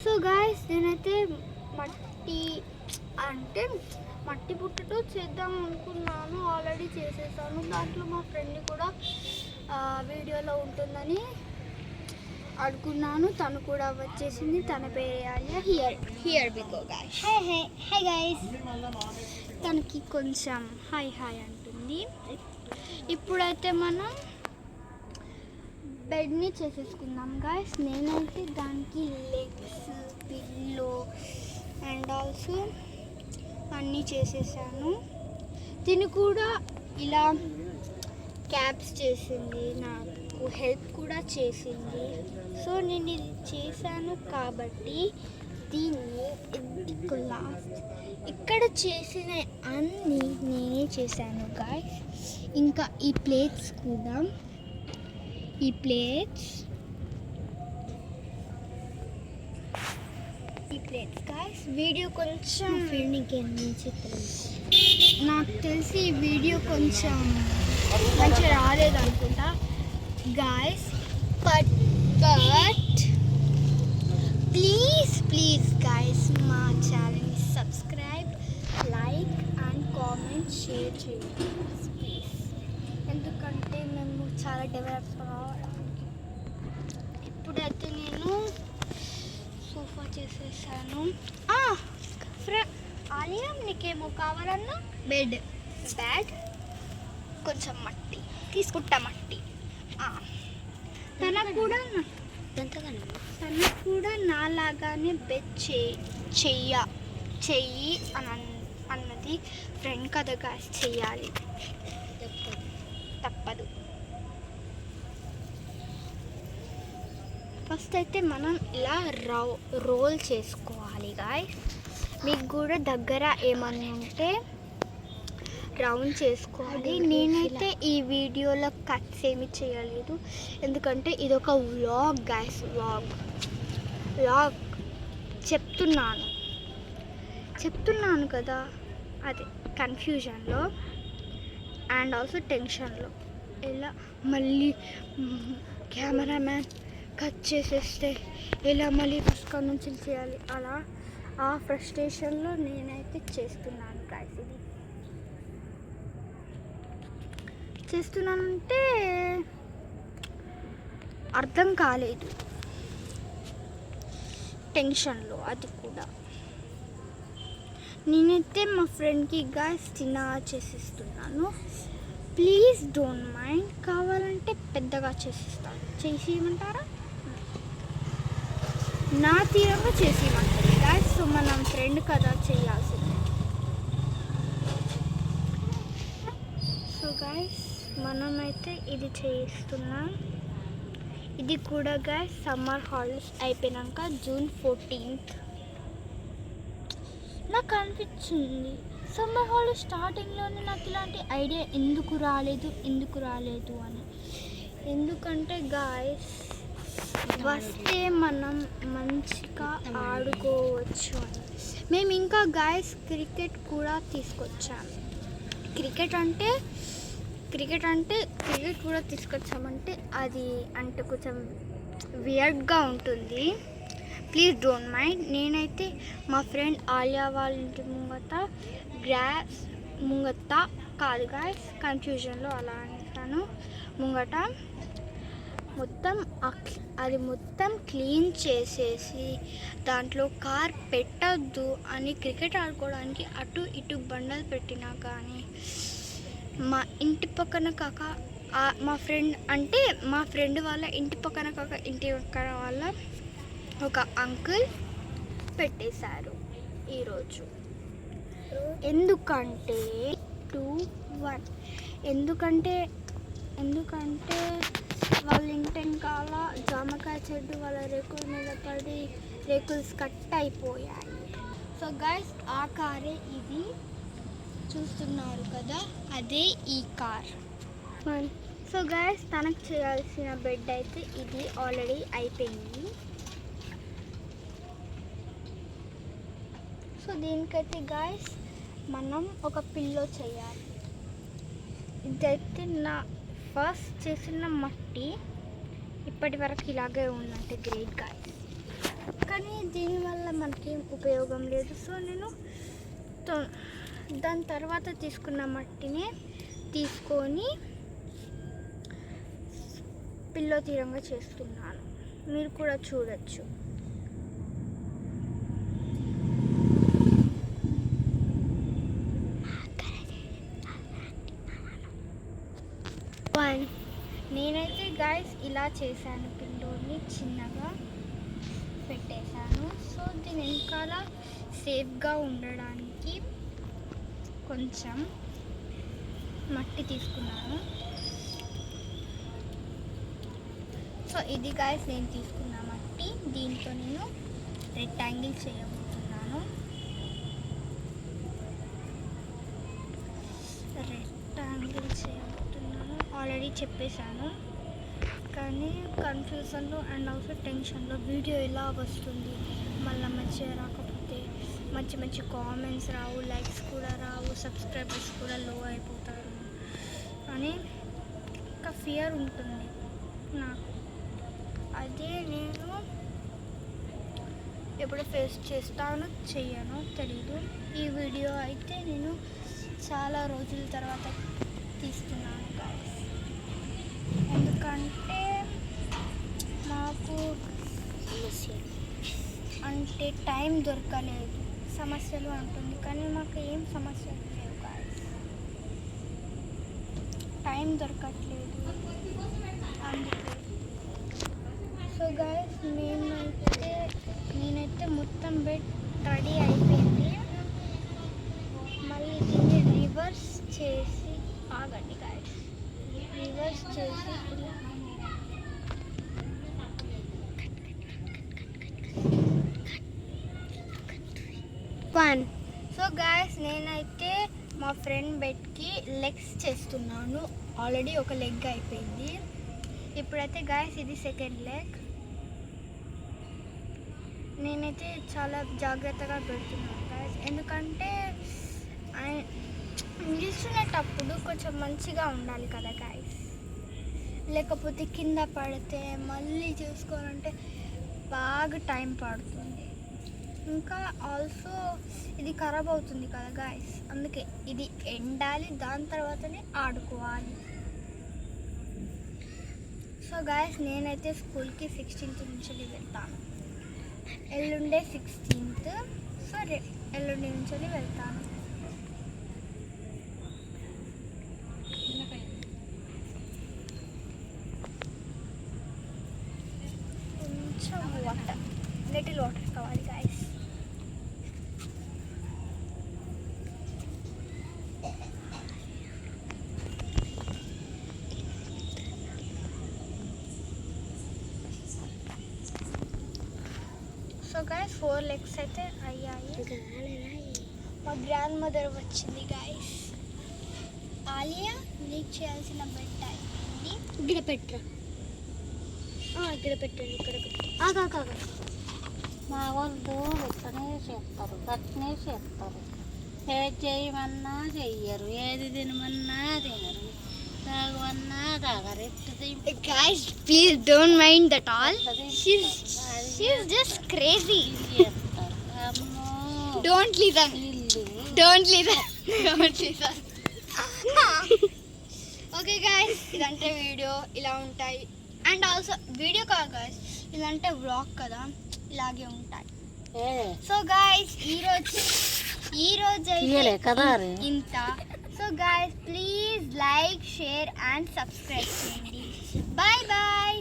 So guys నేనైతే మట్టి పుట్టతో చేద్దాం అనుకున్నాను, ఆల్రెడీ చేసేసాను. దాంట్లో మా ఫ్రెండ్ కూడా వీడియోలో ఉంటుందని అనుకున్నాను, తను కూడా వచ్చేసింది. తన పేరు Alia. Here we go guys. Hi guys. తనకి కొంచెం హాయ్ అంటుంది. ఇప్పుడైతే మనం బెడ్ని చేసేసుకుందాం గాయ్స్. నేనైతే దానికి లెగ్స్, పిల్లో అండ్ ఆల్సో అన్నీ చేసేసాను. తిని కూడా ఇలా క్యాప్స్ చేసింది, నాకు హెల్ప్ కూడా చేసింది. సో నేను ఇది చేశాను కాబట్టి దీన్ని ఇక్కడ చేసిన అన్నీ నేనే చేశాను గాయ్స్. ఇంకా ఈ ప్లేట్స్ కూడా, ఈ ప్లేట్స్ గాయ్స్. వీడియో కొంచెం నాకు తెలిసి ఈ వీడియో కొంచెం మంచిగా రాలేదు అనుకుంటా గాయ్స్. బట్ ప్లీజ్ గాయ్స్, మా ఛానల్ని subscribe, like and comment, share చేయండి ప్లీజ్. ఎందుకంటే మేము చాలా డెవలప్ కావడానికి. ఇప్పుడైతే నేను సోఫా చేసేసాను. ఆలియా నీకేమో కావాలన్నా? బెడ్, కొంచెం మట్టి తీసుకుంటా. మట్టి తనకు కూడా నాలాగానే బెడ్ చెయ్యి అన్నది ఫ్రెండ్ కదా గాయ్స్. చెయ్యాలి, తప్పదు. ఫస్ట్ అయితే మనం ఇలా రోల్ చేసుకోవాలి గాయ్స్. మీకు కూడా దగ్గర ఏమన్నా ఉంటే రౌండ్ చేసుకోవాలి. నేనైతే ఈ వీడియోలో కట్స్ ఏమి చేయలేదు, ఎందుకంటే ఇది ఒక వ్లాగ్ గాయ్స్. వ్లాగ్ చెప్తున్నాను కదా, అదే కన్ఫ్యూజన్లో అండ్ ఆల్సో టెన్షన్లో. ఇలా మళ్ళీ కెమెరామ్యాన్ కట్ చేసేస్తే ఇలా మళ్ళీ ఫస్ట్ నుంచి చేయాలి, అలా ఆ ఫ్రస్ట్రేషన్లో నేనైతే చేస్తున్నాను గాయ్స్. ఇది చేస్తున్నానంటే అర్థం కాలేదు, టెన్షన్లో. అది కూడా నేనైతే మా ఫ్రెండ్కి గాయ్స్ చిన్నగా చేసిస్తున్నాను. ప్లీజ్ డోంట్ మైండ్, కావాలంటే పెద్దగా చేసి ఇవ్వమంటారా? నా తీరంగా చేసి ఇవ్వమంటారు గాయ్స్. సో మనం ఫ్రెండ్ కదా, చేయాల్సిందే. సో గాయ్స్ మనమైతే ఇది చేస్తున్నాం. ఇది కూడా గాయ్స్ సమ్మర్ హాలిడేస్ అయిపోయినాక జూన్ 14th నాకు అనిపించింది. సమ్మర్ హాలిడేస్ స్టార్టింగ్లోనే నాకు ఇలాంటి ఐడియా ఎందుకు రాలేదు అని. ఎందుకంటే గాయ్స్ వస్తే మనం మంచిగా ఆడుకోవచ్చు అని. మేము ఇంకా గాయ్స్ క్రికెట్ కూడా తీసుకొచ్చాము. క్రికెట్ కూడా తీసుకొచ్చామంటే అది అంటే కొంచెం వియర్డ్గా ఉంటుంది. Please don't mind. నేనైతే మా ఫ్రెండ్ ఆలియా వాళ్ళ ఇంటి ముంగట కాదు గాయ్స్, కన్ఫ్యూజన్లో అలా అంటాను. ముంగట మొత్తం క్లీన్ చేసేసి దాంట్లో కార్ పెట్టద్దు అని క్రికెట్ ఆడుకోవడానికి అటు ఇటు బండలు పెట్టినా కానీ మా ఇంటి పక్కన కాక మా ఫ్రెండ్ వాళ్ళ ఇంటి పక్కన వాళ్ళ ఒక అంకుల్ పెట్టేశారు ఈరోజు. ఎందుకంటే 2-1 ఎందుకంటే వాళ్ళ ఇంటి వెనకాల జామకాయ చెట్టు వాళ్ళ రేకుల మీద పడి రేకులు కట్ అయిపోయాయి. సో గైస్ ఆ కారే ఇది చూస్తున్నారు కదా, అదే ఈ కార్. సో గైస్ తనకు చేయాల్సిన బెడ్ అయితే ఇది ఆల్రెడీ అయిపోయింది. సో దీనికైతే గాయస్ మనం ఒక పిల్లో చేయాలి. ఇదైతే నా ఫస్ట్ చేసిన మట్టి, ఇప్పటి వరకు ఇలాగే ఉందంటే గ్రేట్ గాయస్. కానీ దీనివల్ల మనకేం ఉపయోగం లేదు. సో నేను దాని తర్వాత తీసుకున్న మట్టిని తీసుకొని పిల్లో తీరంగా చేస్తున్నాను. మీరు కూడా చూడొచ్చు. నేనైతే గాయస్ ఇలా చేశాను. పిల్లోని చిన్నగా పెట్టేశాను. సో దీని వెనకాల సేఫ్గా ఉండడానికి కొంచెం మట్టి తీసుకున్నాను. సో ఇది గాయస్ నేను తీసుకున్న మట్టి. దీంతో నేను రెక్టాంగిల్ చేయబోతున్నాను. ఆల్రెడీ చెప్పేశాను, కానీ కన్ఫ్యూజన్లో అండ్ ఆల్సో టెన్షన్లో వీడియో ఎలా వస్తుంది, మళ్ళీ మంచిగా రాకపోతే మంచి కామెంట్స్ రావు, లైక్స్ కూడా రావు, సబ్స్క్రైబర్స్ కూడా లో అయిపోతారు అని ఒక ఫియర్ ఉంటుంది నాకు. అదే నేను ఎప్పుడు ఫేస్ చేస్తానో చెయ్యనో తెలీదు. ఈ వీడియో అయితే నేను చాలా రోజుల తర్వాత తీస్తున్నాను గాయస్. ఎందుకంటే మాకు అంటే టైం దొరకలేదు. సమస్యలు అంటుంది, కానీ మాకు ఏం సమస్యలు లేవు గాయస్. టైం దొరకట్లేదు అందుకే. సో గాయస్ నేనైతే మొత్తం బెడ్ రెడీ అయిపోయింది. మళ్ళీ దీన్ని రివర్స్ చేసి ఆగండి గాయస్. రివర్స్ చేసి ఇలా సో గాయస్ నేనైతే మా ఫ్రెండ్ బెడ్కి లెగ్స్ చేస్తున్నాను. ఆల్రెడీ ఒక లెగ్ అయిపోయింది. ఇప్పుడైతే గాయస్ ఇది సెకండ్ లెగ్. నేనైతే చాలా జాగ్రత్తగా పెడుతున్నాను గాయస్, ఎందుకంటే నిల్చునేటప్పుడు కొంచెం మంచిగా ఉండాలి కదా గాయస్. లేకపోతే కింద పడితే మళ్ళీ చూసుకోవాలంటే బాగా టైం పడుతుంది. ఇంకా ఆల్సో ఇది ఖరాబ్ అవుతుంది కదా గాయస్, అందుకే ఇది ఎండాలి, దాని తర్వాతనే ఆడుకోవాలి. సో గాయస్ నేనైతే స్కూల్కి 16th నుంచి వెళ్తాను. ఎల్లుండే 16th. సో ఎల్లుండి నుంచి వెళ్తాను. కొంచెం వాటర్, లిటిల్ వాటర్ కావాలి గాయస్. సో గాయస్ 4 లెగ్స్ అయితే అయ్యాయి. మా గ్రాండ్ మదర్ వచ్చింది గాయస్. ఆలియా నీకు చేయాల్సిన బెడ్ అయిపోయింది. ఇక్కడ పెట్టరా, ఇక్కడ పెట్టండి, ఇక్కడ పెట్టండి. మా వాళ్ళు వెంటనే చేస్తారు, గట్నే చేస్తారు. ఏది చేయమన్నా చెయ్యరు, ఏది తినమన్నా తినరు, తాగమన్నా తాగరు. Guys, please don't mind that all. She's just crazy. Don't listen. Don't listen. Don't listen. Okay guys, ఇదంటే వీడియో ఇలా ఉంటాయి. అండ్ ఆల్సో వీడియో కాదు గాయస్, ఇదంటే వ్లాగ్ కదా, ఇలాగే ఉంటాయి. సో గాయస్ ఈ రోజు అయితే ఇంత. So guys please like, share and subscribe చేయండి. Bye bye.